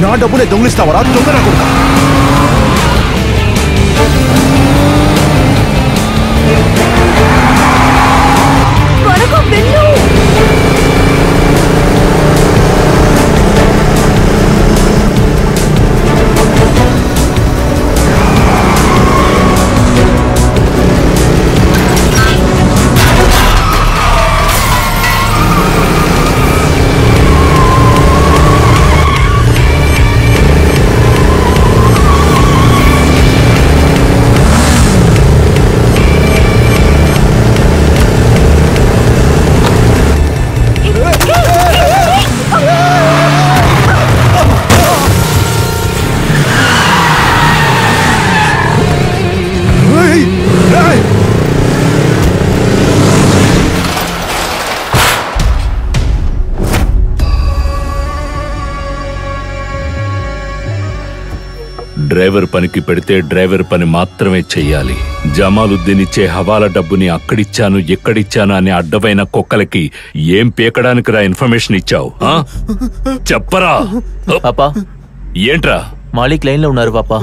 నా డబ్బునే దొంగిలిస్తావరా దొంగరా కొడుకా? డ్రైవర్ పనికి పెడితే డ్రైవర్ పని మాత్రమే చెయ్యాలి. జమాలుద్దీన్ ఇచ్చే హవాలా డబ్బుని అక్కడిచ్చాను ఎక్కడిచ్చాను అనే అడ్డమైన కుక్కలకి ఏం పీకడానికి రా ఇన్ఫర్మేషన్ ఇచ్చావు? చెప్పరా? పాపా ఏంట్రా? మాలిక్ లైన్ లో ఉన్నారు పాపా.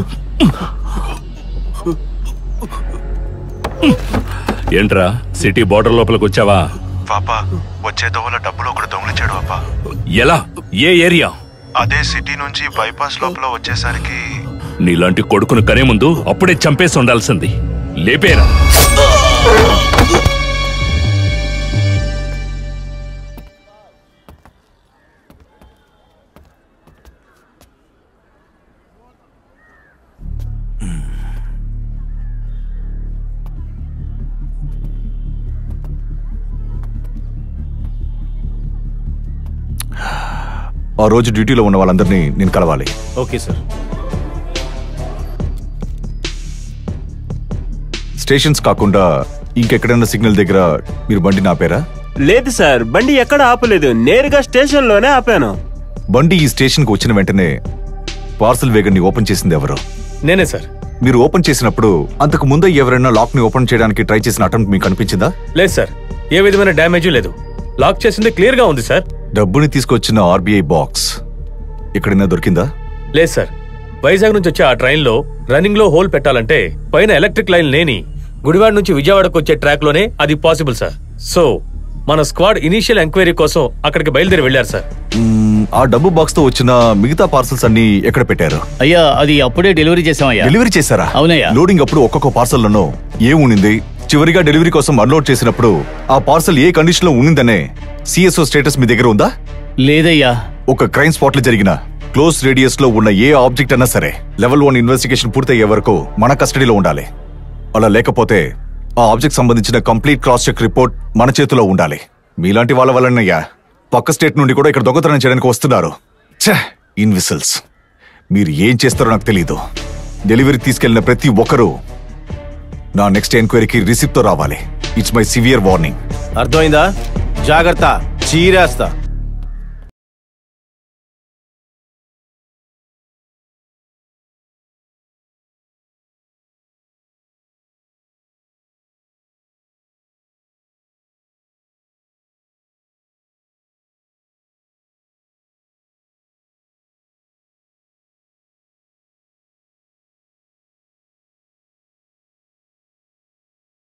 ఏంట్రా సిటీ బోర్డర్ లోపలికి వచ్చావా? పాపా వచ్చే దోవల డబ్బులు ఒకడు దొంగిలించాడు పాపా. ఎలా? ఏ ఏరియా? అదే సిటీ నుంచి బైపాస్ లోపల వచ్చేసరికి నీలాంటి కొడుకును కనే ముందు అప్పుడే చంపేసి ఉండాల్సింది. లేపేరా. ఆ రోజు డ్యూటీలో ఉన్న వాళ్ళందరినీ నేను కలవాలి. Okay sir. స్టేషన్స్ కాకుండా ఇంకెక్కడైనా సిగ్నల్ దగ్గర మీరు బండి ఆపారా? లేదు సార్, బండి ఎక్కడ ఆపలేదు, నేరుగా స్టేషన్ లోనే ఆపాను. బండి ఈ స్టేషన్ కు వచ్చిన వెంటనే పార్సల్ వేగన్ ని ఓపెన్ చేసింది ఎవరు? నేనే సార్. మీరు ఓపెన్ చేసినప్పుడు అంతకు ముందే ఎవరైనా లాక్ ని ఓపెన్ చేయడానికి ట్రై చేసిన అటెంప్ట్ మీకు కనిపించిందా? లేదు సార్, ఏ విధమైన డ్యామేజ్ లేదు. లాక్ చేసింది క్లియర్ గా ఉంది సార్. డబ్బుని తీసుకొచ్చిన ఆర్బీఐ బాక్స్ ఎక్కడైనా దొరికిందా? లేదు సార్, వైజాగ్ నుంచి వచ్చే ఆ ట్రైన్ లో రన్నింగ్ లో హోల్ పెట్టాలంటే పైన ఎలక్ట్రిక్ లైన్ లేని గుడివాడ నుంచి విజయవాడకు వచ్చే ట్రాక్ లోనే అది పాసిబుల్ సార్. సో మన స్క్వాడ్ ఇనీషియల్ ఎంక్వైరీ కోసం అక్కడికి బయలుదేరి వెళ్లారు సార్. ఆ డబ్బు బాక్స్ తో వచ్చిన మిగతా పార్సల్స్ అన్ని ఎక్కడ పెట్టారు? అయ్యా అది అప్పుడే డెలివరీ చేసామయ్యా. డెలివరీ చేశారా? అవునయ్యా. లోడింగ్ అప్పుడు ఒక్కొక్క పార్సల్లోనూ ఏముంది, చివరిగా డెలివరీ కోసం అన్లోడ్ చేసినప్పుడు ఆ పార్సల్ ఏ కండిషన్ లో ఉందనే సిఎస్ఓ స్టేటస్ మీ దగ్గర ఉందా? లేదయ్యా. ఒక క్రైమ్ స్పాట్ లో జరిగిన క్లోజ్ రేడియస్ లో ఉన్న ఏ ఆబ్జెక్ట్ అన్నా సరే లెవెల్ 1 ఇన్వెస్టిగేషన్ పూర్తయ్యే వరకు మన కస్టడీలో ఉండాలి. అలా లేకపోతే ఆ ఆబ్జెక్ట్ సంబంధించిన కంప్లీట్ క్రాస్ చెక్ రిపోర్ట్ మన చేతిలో ఉండాలి. మీలాంటి వాళ్ళ వల్లనయ్యా పక్క స్టేట్ నుండి కూడా ఇక్కడ దొంగతనం చేయడానికి వస్తున్నారు. ఇన్విసిల్స్, మీరు ఏం చేస్తారో నాకు తెలీదు. డెలివరీ తీసుకెళ్లిన ప్రతి ఒక్కరూ నా నెక్స్ట్ ఎంక్వైరీకి రిసిప్ట్ తో రావాలి. It's my severe warning. అర్థమైందా? జాగ్రత్త, చీరేస్తా.